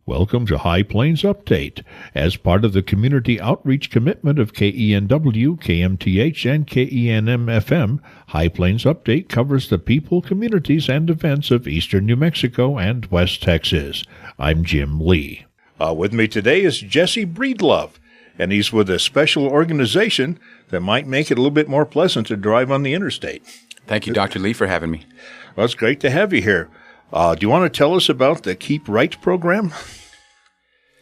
Welcome to High Plains Update. As part of the community outreach commitment of KENW, KMTH, and KENM-FM, High Plains Update covers the people, communities, and events of eastern New Mexico and West Texas. I'm Jim Lee. With me today is Jesse Breedlove, and he's with a special organization that might make it a little bit more pleasant to drive on the interstate. Thank you, Dr. Lee, for having me. Well, it's great to have you here. Do you want to tell us about the Keep Right program?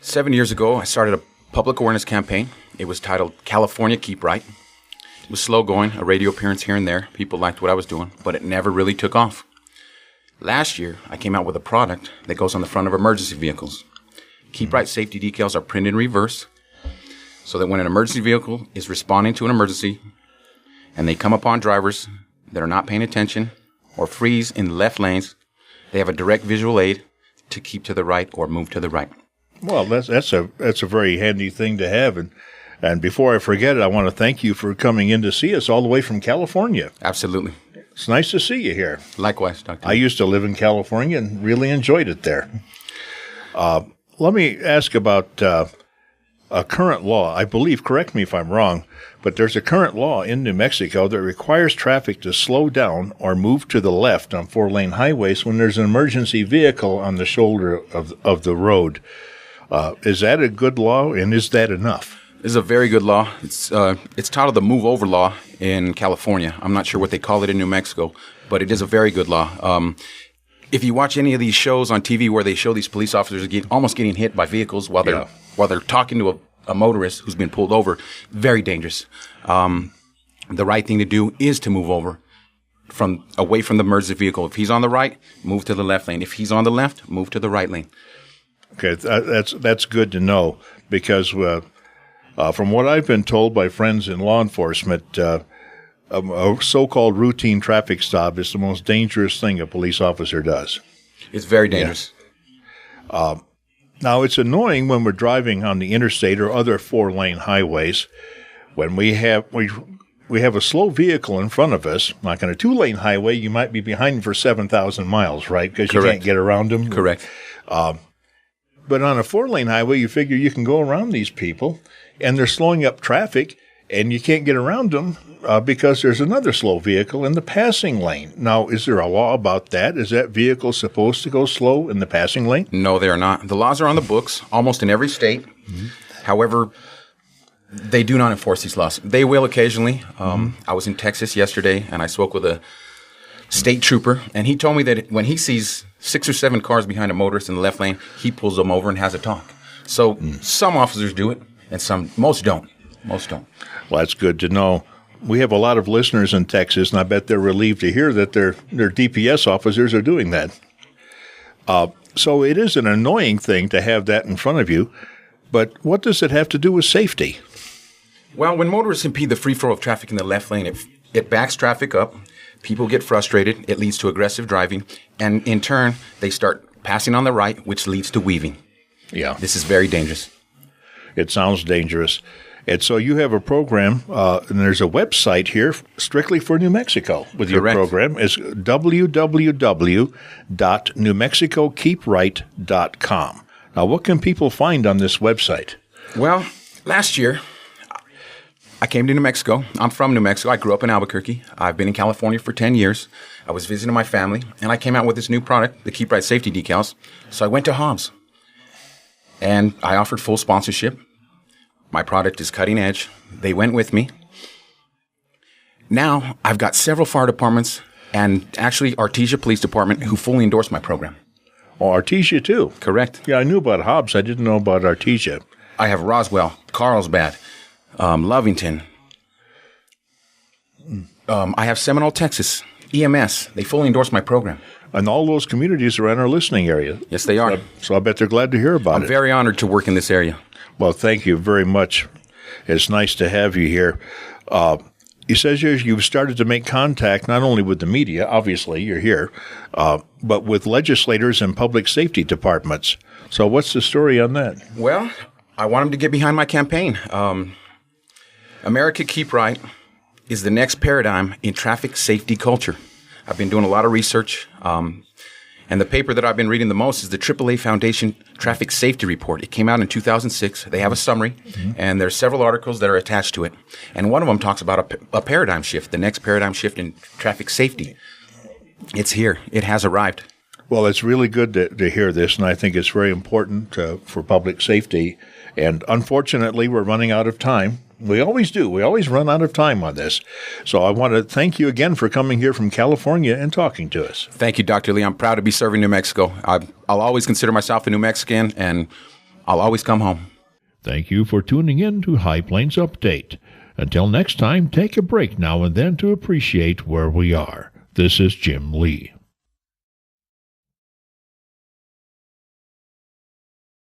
7 years ago, I started a public awareness campaign. It was titled California Keep Right. It was slow going, a radio appearance here and there. People liked what I was doing, but it never really took off. Last year, I came out with a product that goes on the front of emergency vehicles. Keep Right safety decals are printed in reverse so that when an emergency vehicle is responding to an emergency and they come upon drivers that are not paying attention or freeze in the left lanes, they have a direct visual aid to keep to the right or move to the right. Well, that's a very handy thing to have. And before I forget it, I want to thank you for coming in to see us all the way from California. Absolutely. It's nice to see you here. Likewise, Dr. I used to live in California and really enjoyed it there. Let me ask about a current law. I believe, correct me if I'm wrong, but there's a current law in New Mexico that requires traffic to slow down or move to the left on four-lane highways when there's an emergency vehicle on the shoulder of the road. Is that a good law, and is that enough? This is a very good law. It's titled the Move Over Law in California. I'm not sure what they call it in New Mexico, but it is a very good law. If you watch any of these shows on TV where they show these police officers almost getting hit by vehicles while they're talking to a motorist who's been pulled over, very dangerous. The right thing to do is to move over away from the emergency vehicle. If he's on the right, move to the left lane. If he's on the left, move to the right lane. Okay, that's good to know because from what I've been told by friends in law enforcement, a so-called routine traffic stop is the most dangerous thing a police officer does. It's very dangerous. Yeah. Now, it's annoying when we're driving on the interstate or other four-lane highways when we have a slow vehicle in front of us. Like on a two-lane highway, you might be behind for 7,000 miles, right? Because you can't get around them. Correct. But on a four-lane highway, you figure you can go around these people, and they're slowing up traffic, and you can't get around them because there's another slow vehicle in the passing lane. Now, is there a law about that? Is that vehicle supposed to go slow in the passing lane? No, they are not. The laws are on the books almost in every state. Mm-hmm. However, they do not enforce these laws. They will occasionally. I was in Texas yesterday, and I spoke with a state trooper, and he told me that when he sees 6 or 7 cars behind a motorist in the left lane, he pulls them over and has a talk. So some officers do it, and most don't. Most don't. Well, that's good to know. We have a lot of listeners in Texas, and I bet they're relieved to hear that their DPS officers are doing that. So it is an annoying thing to have that in front of you, but what does it have to do with safety? Well, when motorists impede the free flow of traffic in the left lane, it backs traffic up. People get frustrated. It leads to aggressive driving. And in turn, they start passing on the right, which leads to weaving. Yeah. This is very dangerous. It sounds dangerous. And so you have a program, and there's a website here strictly for New Mexico with your program. It's www.newmexicokeepright.com. Now, what can people find on this website? Well, last year, I came to New Mexico. I'm from New Mexico. I grew up in Albuquerque. I've been in California for 10 years. I was visiting my family, and I came out with this new product, the Keep Right safety decals. So I went to Hobbs, and I offered full sponsorship. My product is cutting edge. They went with me. Now, I've got several fire departments and actually Artesia Police Department who fully endorse my program. Oh, Artesia, too? Correct. Yeah, I knew about Hobbs. I didn't know about Artesia. I have Roswell, Carlsbad, Lovington. I have Seminole, Texas, EMS. They fully endorse my program. And all those communities are in our listening area. Yes, they are. So I bet they're glad to hear about it. I'm very honored to work in this area. Well, thank you very much. It's nice to have you here. It says you've started to make contact not only with the media, obviously you're here, but with legislators and public safety departments. So what's the story on that? Well, I want them to get behind my campaign. America Keep Right is the next paradigm in traffic safety culture. I've been doing a lot of research, and And the paper that I've been reading the most is the AAA Foundation Traffic Safety Report. It came out in 2006. They have a summary, and there's several articles that are attached to it. And one of them talks about a paradigm shift, the next paradigm shift in traffic safety. It's here. It has arrived. Well, it's really good to hear this, and I think it's very important for public safety. And unfortunately, we're running out of time. We always do. We always run out of time on this. So I want to thank you again for coming here from California and talking to us. Thank you, Dr. Lee. I'm proud to be serving New Mexico. I'll always consider myself a New Mexican, and I'll always come home. Thank you for tuning in to High Plains Update. Until next time, take a break now and then to appreciate where we are. This is Jim Lee.